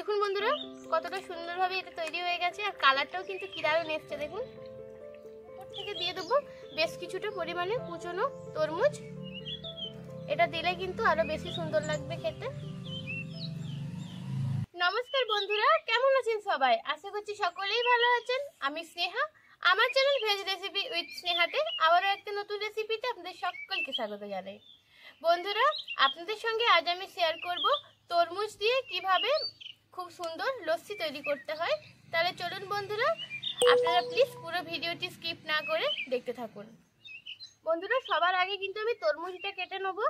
দেখুন বন্ধুরা কতটা সুন্দরভাবে এটা তৈরি হয়ে গেছে, আর কালারটাও কিন্তু কি দারুণ এসছে। দেখুন ওর থেকে দিয়ে দেবো বেশ কিছুটা পরিমাণে কুচনো তরমুজ। এটা দিলে কিন্তু আরো বেশি সুন্দর লাগবে খেতে। নমস্কার বন্ধুরা, কেমন আছেন সবাই? আশা করছি সকলেই ভালো আছেন। আমি স্নেহা, আমার চ্যানেল ভেজ রেসিপি উইথ স্নেহাতে আবারও একটা নতুন রেসিপিতে আপনাদের সকলকে স্বাগত জানাই। বন্ধুরা, আপনাদের সঙ্গে আজ আমি শেয়ার করব তরমুজ দিয়ে কিভাবে খুব সুন্দর লস্যি তৈরি করতে হয়। তাহলে চলুন বন্ধুরা, আপনারা প্লিজ পুরো ভিডিওটি স্কিপ না করে দেখতে থাকুন। বন্ধুরা, সবার আগে কিন্তু আমি তরমুজটা কেটে নেব।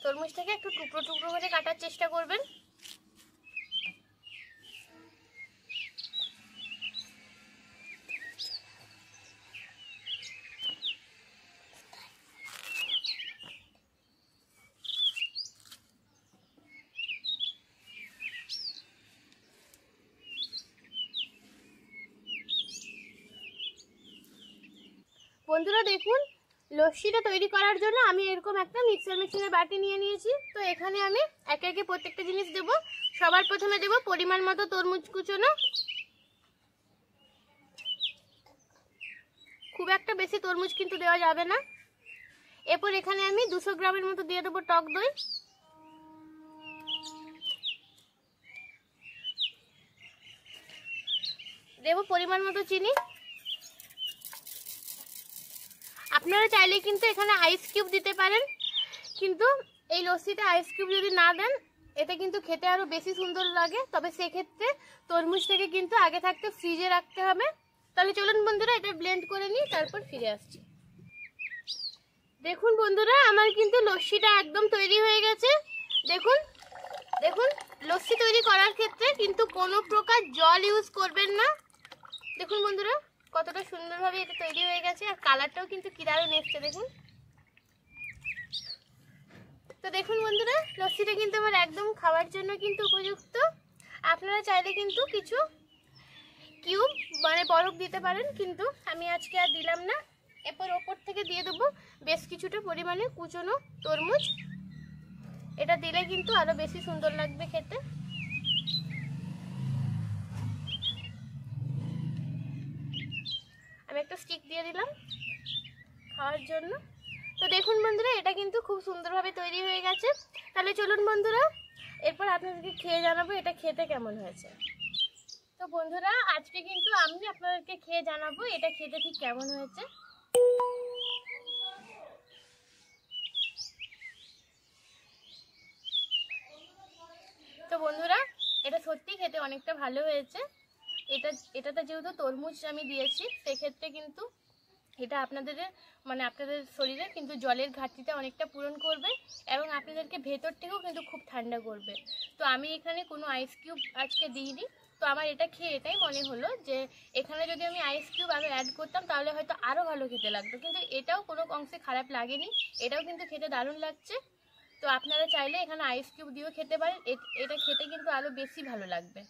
তরমুজটাকে একটু টুকরো টুকরো করে কাটার চেষ্টা করবেন। বন্ধুরা দেখুন, লস্যিটা তৈরি করার জন্য আমি এরকম একটা মিক্সার মেশিনের বাটি নিয়ে নিয়েছি। তো এখানে আমি একে একে প্রত্যেকটা জিনিস দেব। সবার প্রথমে দেব পরিমাণ মতো তরমুজ কুচনো। খুব একটা বেশি তরমুজ কিন্তু দেওয়া যাবে না। এরপর এখানে আমি 200 গ্রামের মতো দিয়ে দেবো টক দই। দেব পরিমাণ মতো চিনি। আপনারা চাইলে কিন্তু এখানে আইস কিউব দিতে পারেন, কিন্তু এই লস্যিতে আইস কিউব যদি না দেন এটা কিন্তু খেতে আরো বেশি সুন্দর লাগে। তবে সেক্ষেত্রে তরমুজটাকে কিন্তু আগে থাকতে ফ্রিজে রাখতে হবে। তাহলে চলুন বন্ধুরা, এটা ব্লেন্ড করে নিই, তারপর ফিরে আসছি। দেখুন বন্ধুরা, আমার কিন্তু লস্যিটা একদম তৈরি হয়ে গেছে। দেখুন দেখুন, লস্যি তৈরি করার ক্ষেত্রে কিন্তু কোনো প্রকার জল ইউজ করবেন না। দেখুন বন্ধুরা কতটা সুন্দরভাবে এটা তৈরি হয়ে গেছে, আর কালারটাও কিন্তু কি দারুণ এসছে। দেখুন, তো দেখুন বন্ধুরা, লস্যিটা কিন্তু আমার একদম খাওয়ার জন্য কিন্তু উপযুক্ত। আপনারা চাইলে কিন্তু কিছু কিউব মানে বরফ দিতে পারেন, কিন্তু আমি আজকে আর দিলাম না। এরপর ওপর থেকে দিয়ে দেবো বেশ কিছুটা পরিমাণে কুচনো তরমুজ। এটা দিলে কিন্তু আরো বেশি সুন্দর লাগবে খেতে। আমি একটা স্টিক দিয়ে দিলাম খাওয়ার জন্য। তো দেখুন বন্ধুরা, এটা কিন্তু খুব সুন্দরভাবে তৈরি হয়ে গেছে। তাহলে চলুন বন্ধুরা, এরপর আপনাদেরকে খেয়ে জানাবো এটা খেতে কেমন হয়েছে। তো বন্ধুরা, আজকে কিন্তু আমি আপনাদেরকে খেয়ে জানাবো এটা খেতে ঠিক কেমন হয়েছে। তো বন্ধুরা, এটা সত্যি খেতে অনেকটা ভালো হয়েছে। এটাতে যেহেতু তরমুজ আমি দিয়েছি, সেক্ষেত্রে কিন্তু এটা আপনাদের শরীরে কিন্তু জলের ঘাটতিটা অনেকটা পূরণ করবে, এবং আপনাদেরকে ভেতর থেকেও কিন্তু খুব ঠান্ডা করবে। তো আমি এখানে কোনো আইস কিউব আজকে দিইনি। তো আমার এটা খেয়ে এটাই মনে হলো যে এখানে যদি আমি আইস কিউব আরও অ্যাড করতাম তাহলে হয়তো আরও ভালো খেতে লাগতো, কিন্তু এটাও কোনো অংশে খারাপ লাগেনি। এটাও কিন্তু খেতে দারুণ লাগছে। তো আপনারা চাইলে এখানে আইস কিউব দিয়েও খেতে পারেন, এটা খেতে কিন্তু আরও বেশি ভালো লাগবে।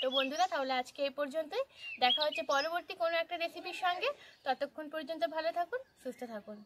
তো বন্ধুরা, তাহলে আজকে এই পর্যন্তই। দেখা হচ্ছে পরবর্তী কোনো একটা রেসিপির সঙ্গে। ততক্ষণ পর্যন্ত ভালো থাকুন, সুস্থ থাকুন।